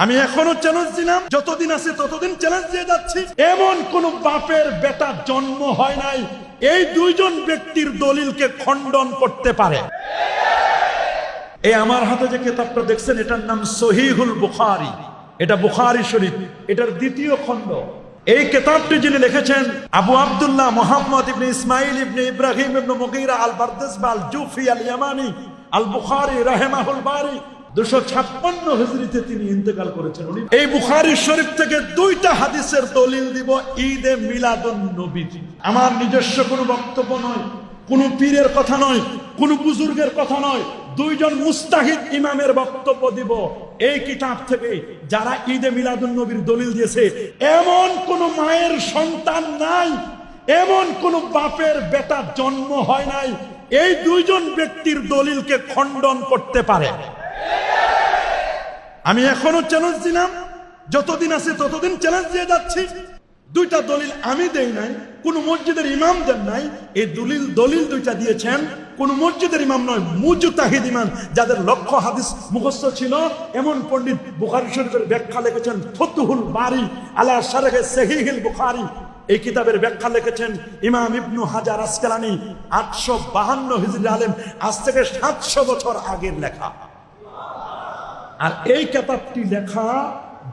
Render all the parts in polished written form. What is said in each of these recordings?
আমি এখনো চ্যালেঞ্জ দিলাম, যতদিন আছে ততদিন চ্যালেঞ্জ দিয়ে যাচ্ছি। এমন কোন বাপের বেটা জন্ম হয় নাই এই দুইজন ব্যক্তির দলিলকে খণ্ডন করতে পারে। এই আমার হাতে যে কিতাবটা দেখছেন, এটার নাম সহিহুল বুখারী। এটা বুখারী শরীফ, এটার দ্বিতীয় খণ্ড। এই কিতাবটি যিনি লিখেছেন আবু আব্দুল্লাহ মুহাম্মদ ইবনে ইসমাইল ইবনে ইব্রাহিম ইবনে মুগীরা আল বারদাসবা আল জুফি আল ইয়ামানি আল বুখারী রাহিমাহুল বারী 256 হিজরিতে তিনি ইন্তেকাল করেছেন। এই বুখারী শরীফ থেকে দুইটা হাদিসের দলিল দিব ঈদে মিলাদুন নবী। আমার নিজস্ব কোনো বক্তব্য নয়, কোনো পীরের কথা নয়, কোনো বুজুর্গের কথা নয়, দুইজন মুস্তাহিদ ইমামের বক্তব্য দিব এই কিতাব থেকে। যারা ঈদে মিলাদুন নবীর দলিল দিয়েছে, এমন কোন মায়ের সন্তান নাই, এমন কোন বাপের বেটা জন্ম হয় নাই এই দুইজন ব্যক্তির দলিলকে খণ্ডন করতে পারে। আমি এখনো চ্যালেঞ্জ দিলাম, যতদিন আছে ততদিন চ্যালেঞ্জ দিয়ে যাচ্ছি। দুইটা দলিল আমি দেই নাই, কোন মসজিদের ইমাম দেন নাই। এই দলিল দুইটা দিয়েছেন কোন মসজিদের ইমাম নয়, মুজতাহিদ ইমাম, যাদের লক্ষ হাদিস মুখস্থ ছিল। এমন পণ্ডিত বুখারী শরীফের ব্যাখ্যা লিখেছেন ফতুহুল বারী আলা শারহে সহিহুল বুখারী। এই কিতাবের ব্যাখ্যা লিখেছেন ইমাম ইবনু হাজার আসকালানী, 852 হিজরি আলেম, আজ থেকে 700 বছর আগের লেখা। আর এই কিতাবটি লেখা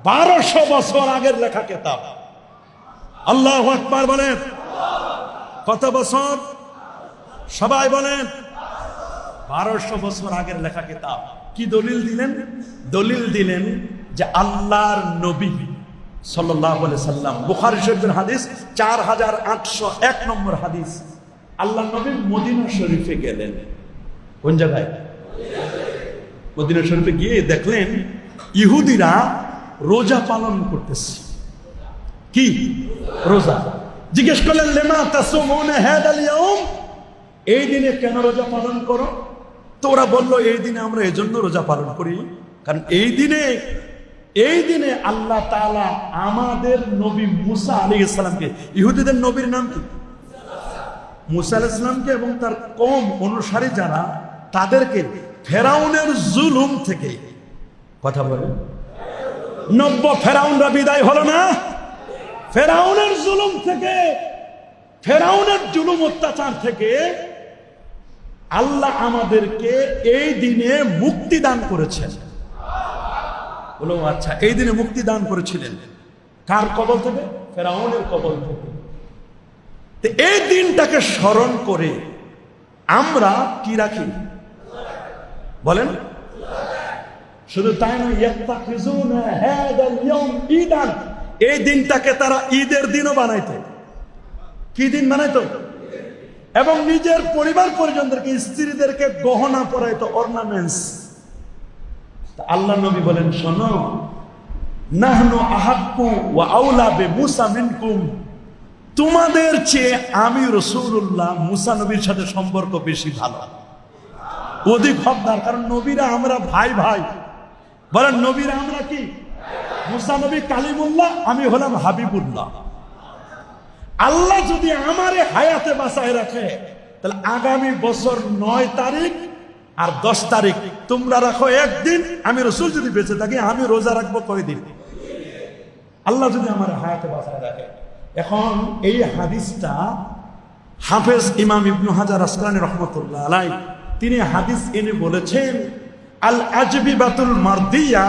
1200 বছর আগের লেখা কিতাব। আল্লাহু আকবার বলেন। কত বছর? সবাই বলেন। 1200 বছর আগের লেখা কিতাব। কি দলিল দিলেন? দলিল দিলেন যে আল্লাহর নবী সাল্লাল্লাহু আলাইহি সাল্লাম, বুখারী শরীফের হাদিস 4801 নম্বর হাদিস, আল্লাহর নবী মদিনা শরীফে গেলেন। কোন জায়গায়? মদিনা শরীফে গিয়ে দেখলেন ইহুদিরা রোজা পালন করতেছে। কি রোজা? জিজ্ঞেস করলেন লিমা তাসুমুনা হাদাল ইয়াউম, এই দিনে কেন রোজা পালন করো? তো ওরা বলল এই দিনে আমরা এজন্য রোজা পালন করি কারণ এই দিনে আল্লাহ তাআলা আমাদের নবী মুসা আলাইহিস সালামকে, ইহুদিদের নবীর নাম কি? মুসা আলাইহিস সালামকে এবং তার কওম অনুসারী যারা, তাদেরকে ফেরাউনের জুলুম থেকে, কথা বলেন, 90 ফেরাউনরা বিদায় হলো না? ফেরাউনের জুলুম থেকে, ফেরাউনের জুলুম অত্যাচার থেকে আল্লাহ আমাদেরকে এই দিনে মুক্তি দান করেছেন। বলো আচ্ছা, এই দিনে মুক্তি দান করেছিলেন কার কবল থেকে? ফেরাউনের কবল থেকে। তো এই দিনটাকে স্মরণ করে আমরা কি রাখি বলেন? শুধু তাই নয়, ইয়াত্তাখিজুনা হাদাল ইয়াউম ঈদান, এই দিনটাকে তারা ঈদের দিনও বানাইতো। কি দিন বানাইতো? এবং নিজের পরিবার পরিজনদেরকে, স্ত্রীদেরকে গহনা পরাইতো, অর্নামেন্টস। আল্লাহ নবী বলেন, শোনো, নাহনু আহাক্কু ওয়া আউলা বিমুসা মিনকুম, তোমাদের চেয়ে আমি রাসূলুল্লাহ মুসা নবীর সাথে সম্পর্ক বেশি ভালো, অধিক হকদার। কারণ নবীরা আমরা ভাই ভাই। বলেন নবীরা আমরা কি? মুসা নবী কালিমুল্লাহ, আমি হলাম হাবিবুল্লাহ। আল্লাহ যদি আমারে হায়াতে বাঁচায় রাখে, তাহলে আগামী বছর 9 তারিখ আর 10 তারিখ তোমরা রাখো একদিন। আমি রাসূল যদি বেঁচে থাকি, আমি রোজা রাখবো কয়দিন? আল্লাহ যদি আমার হায়াতে বাঁচায় রাখে। এখন এই হাদিসটা হাফেজ ইমাম ইবনু হাজার আসকালানী রহমতুল্লাহ আলাইহি তিনি হাদিস এনে বলেছেন, আল আজবিবাতুল মারদিয়া,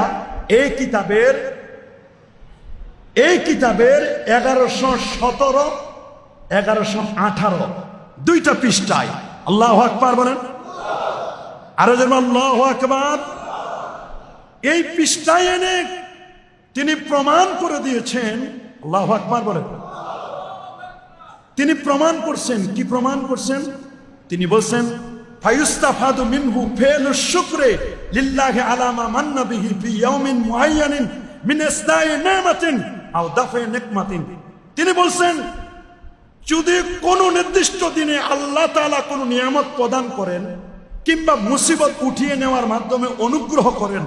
এই কিতাবের 1117, 1118 দুইটা পৃষ্ঠায়। আল্লাহু আকবার বলেন। আরো যেন আল্লাহু আকবার। এই পৃষ্ঠায় এনে তিনি প্রমাণ করে দিয়েছেন, আল্লাহু আকবার বলেন। তিনি প্রমাণ করছেন। কি প্রমাণ করছেন? তিনি বলছেন, ফায়ুস্তাফাদু মিনহু ফিলুশ শুকরি লিল্লাহি আলা মা মান্না বিহি ফি ইয়াউমিন মুআয়্যানিন মিন ইসদাই নিমাতিন আও দাফি নিকমাতিন। তিনি বলছেন, যদি কোন নির্দিষ্ট দিনে আল্লাহ তাআলা কোন নিয়ামত প্রদান করেন কিংবা মুসিবত উঠিয়ে নেওয়ার মাধ্যমে অনুগ্রহ করেন,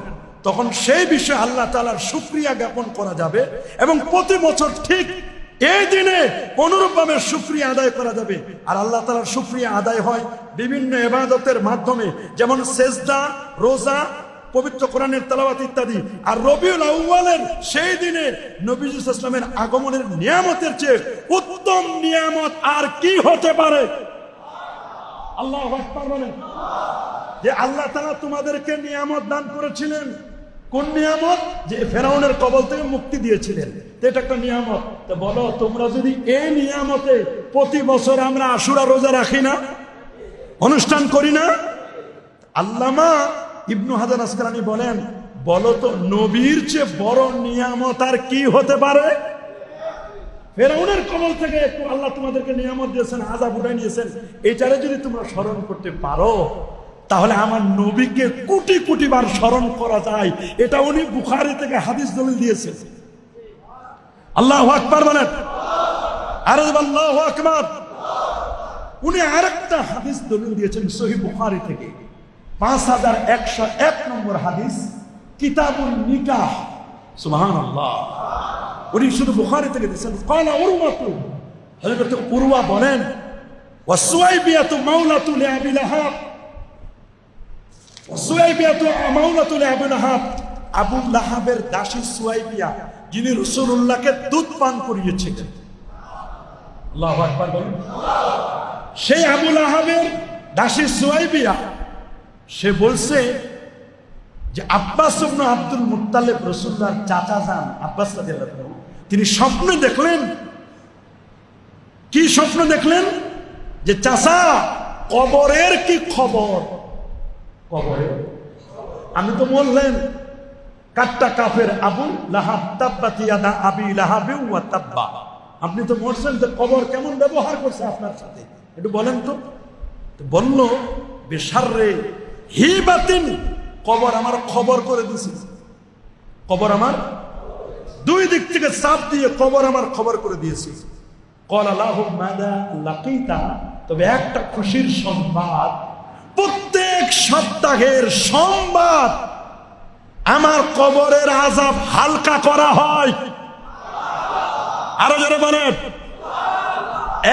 তখন সেই বিষয়ে আল্লাহ তাআলার শুকরিয়া জ্ঞাপন করা যাবে এবং প্রতি বছর ঠিক এই দিনে অনুরূপভাবে শুকরিয়া আদায় করা যাবে। আর আল্লাহ তাআলার শুকরিয়া আদায় হয় বিভিন্ন ইবাদতের মাধ্যমে, যেমন সেজদা, রোজা, পবিত্র কোরআনের তেলাওয়াত ইত্যাদি। আর রবিউল আউয়ালের সেই দিনে নবী সাল্লাল্লাহু আলাইহি ওয়াসাল্লামের আগমনের নিয়ামতের চেয়ে উত্তম নিয়ামত আর কি হতে পারে? আল্লাহু আকবার বলেন। যে আল্লাহ তাআলা তোমাদেরকে নিয়ামত দান করেছিলেন। কোন নিয়ামত? যে ফেরাউনের কবল থেকে মুক্তি দিয়েছিলেন, এটা একটা নিয়ামত। তো বলো, তোমরা যদি এই নিয়ামতে প্রতি বছর আমরা আশুরা রোজা রাখি না, অনুষ্ঠান করি না? আল্লামা ইবনু হাজার আসকালানী বলেন, বলো তো নবীর চেয়ে বড় নিয়ামত আর কি হতে পারে? ফেরাউনের কবল থেকে একটু আল্লাহ তোমাদেরকে নিয়ামত দিয়েছেন, আযাব উঠাই নিয়েছেন, এটারে যদি তোমরা স্মরণ করতে পারো, তাহলে আমার নবীকে কোটি কোটি বার স্মরণ করা যায়। এটা উনি বুখারী থেকে হাদিস দলিল দিয়েছেন। আল্লাহু আকবার বলেন। আরে আল্লাহু আকবার। উনি আরেকটা হাদিস দলিল দিয়েছেন সহিহ বুখারী থেকে, 5101 নম্বর হাদিস, কিতাবুন নিকাহ। সুবহানাল্লাহ। উনি শুধু বুখারী থেকে দিয়েছেন। ক্বালা উরওয়াতু, হযরত উরওয়া বলেন, ওয়া সুয়াইবিয়াতু মাওলাতু লিআবি লাহাব, সুয়াইবিয়াতু মাওলাতু লিআবি লাহাব, আবু লাহাবের দাসী সুয়াইবিয়া, যিনি রাসূলুল্লাহকে দুধ পান করিয়েছিলেন। আল্লাহু আকবার বলেন। সেই আবু লাহাবের দাসী সুয়াইবিয়া, সে বলছে যে আব্বাস ইবনে আব্দুল মুত্তালিব, রাসূলুল্লাহর চাচা যান আব্বাস রাদিয়াল্লাহু আনহু, তিনি স্বপ্নে দেখলেন। কি স্বপ্ন দেখলেন? যে চাচা, কবরের কি খবর? কবরে আমি তো বললেন কাট্টা কাফের আবু লাহাব, তাব্বাত ইয়াদা আবি লাহাবি ওয়া তাব্বা। আপনি তো মরছেন, যে কবর কেমন ব্যবহার করছে আপনার সাথে, একটু বলেন তো। বলল, বেশাররে হিবাতিন, কবর আমার খবর করে দিয়েছে। কবর আমার দুই দিক থেকে চাপ দিয়ে কবর আমার খবর করে দিয়েছে। ক্বালা লাহু মাযা লাকিতা, তবে একটা খুশির সংবাদ, প্রত্যেক সপ্তাহের সোমবার আমার কবরের আযাব হালকা করা হয়। আরো জোরে বলেন।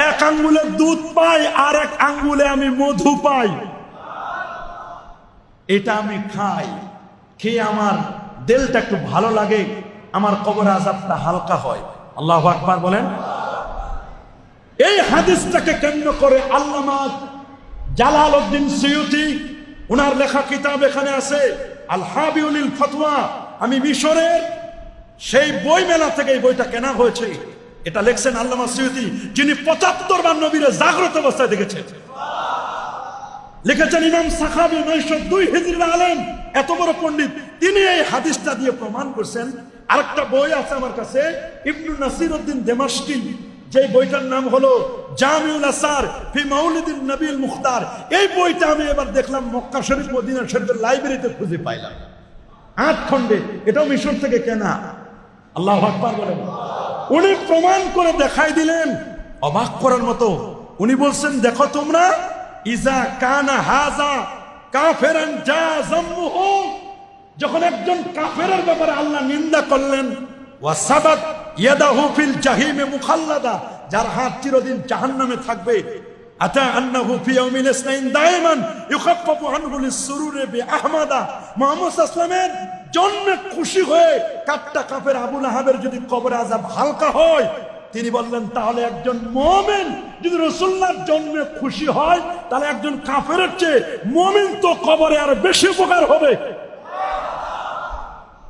এক আঙ্গুলে দুধ পাই, আর এক আঙ্গুলে আমি মধু পাই। এটা আমি খাই, খেয়ে আমার দিলটা একটু ভালো লাগে, আমার কবরের আযাবটা হালকা হয়। আল্লাহু আকবার বলেন। এই হাদিসটাকে কেন্দ্র করে আল্লামা জালালউদ্দিন সুয়ুতি, ওনার লেখা কিতাব এখানে আছে, আল হাবিউলিল ফতওয়া। আমি মিশরের সেই বই মেলা থেকে এই বইটা কেনা হয়েছে। এটা লিখছেন আল্লামা সুয়ুতি, যিনি ৭৫ বার নবীরে জাগ্রত অবস্থায় দেখেছেন। লিখেছেন ইমাম সাখাবী, ৯০২ হিজরির আলেম, এত বড় পণ্ডিত, তিনি এই হাদিসটা দিয়ে প্রমাণ করছেন। আরেকটা বই আছে আমার কাছে, ইবনু নাসিরউদ্দিন দামেশকি, যে বইটার নাম হলো জামিউল আসার ফি মাউলিদিন নবীল মুখতার। এই বইটা আমি এবার দেখলাম মক্কা শরীফ, মদিনা শরীফের লাইব্রেরিতে খুঁজে পাইলাম ৮ খণ্ডে। এটাও মিশর থেকে কেনা। আল্লাহু আকবার বলেন। উনি প্রমাণ করে দেখাই দিলেন, অবাক করার মতো। উনি বলছেন, দেখো তোমরা, ইজা কানা হাজা কাফেরান জাযামুহু, যখন একজন কাফেরের ব্যাপারে আল্লাহ নিন্দা করলেন, ওয়া সাবাত ইয়াদাহু ফিল জাহিমে মুখাল্লাদা, যার হাত চিরদিন জাহান্নামে থাকবে, আতা আন্নাহু ফি ইয়াউমিল ইসনাইন দাইমান ইউখাফফাফু আনহু লিসসুরুরি বিআহমাদা, মুহাম্মদ সাল্লাল্লাহু আলাইহি ওয়াসাল্লামের জন্মে খুশি হয়ে কাট্টা কাফের আবু লাহাবের যদি কবরে আযাব হালকা হয়, তিনি বললেন, তাহলে একজন মুমিন যদি রাসূলুল্লাহর জন্মে খুশি হয়, তাহলে একজন কাফেরের চেয়ে মুমিন তো কবরে আর বেশি উপকার হবে।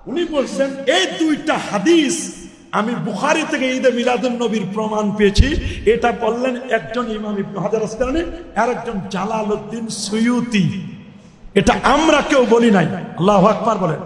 উনি বলছেন, এই দুইটা হাদিস আমি বুখারী থেকে ঈদে মিলাদুন নবীর প্রমাণ পেয়েছি। এটা বললেন একজন ইমাম ইবনে হাজার আসকালানী, আর একজন জালালউদ্দিন সুয়ুতি। এটা আমরা কেউ বলি নাই। আল্লাহু আকবার বলেন।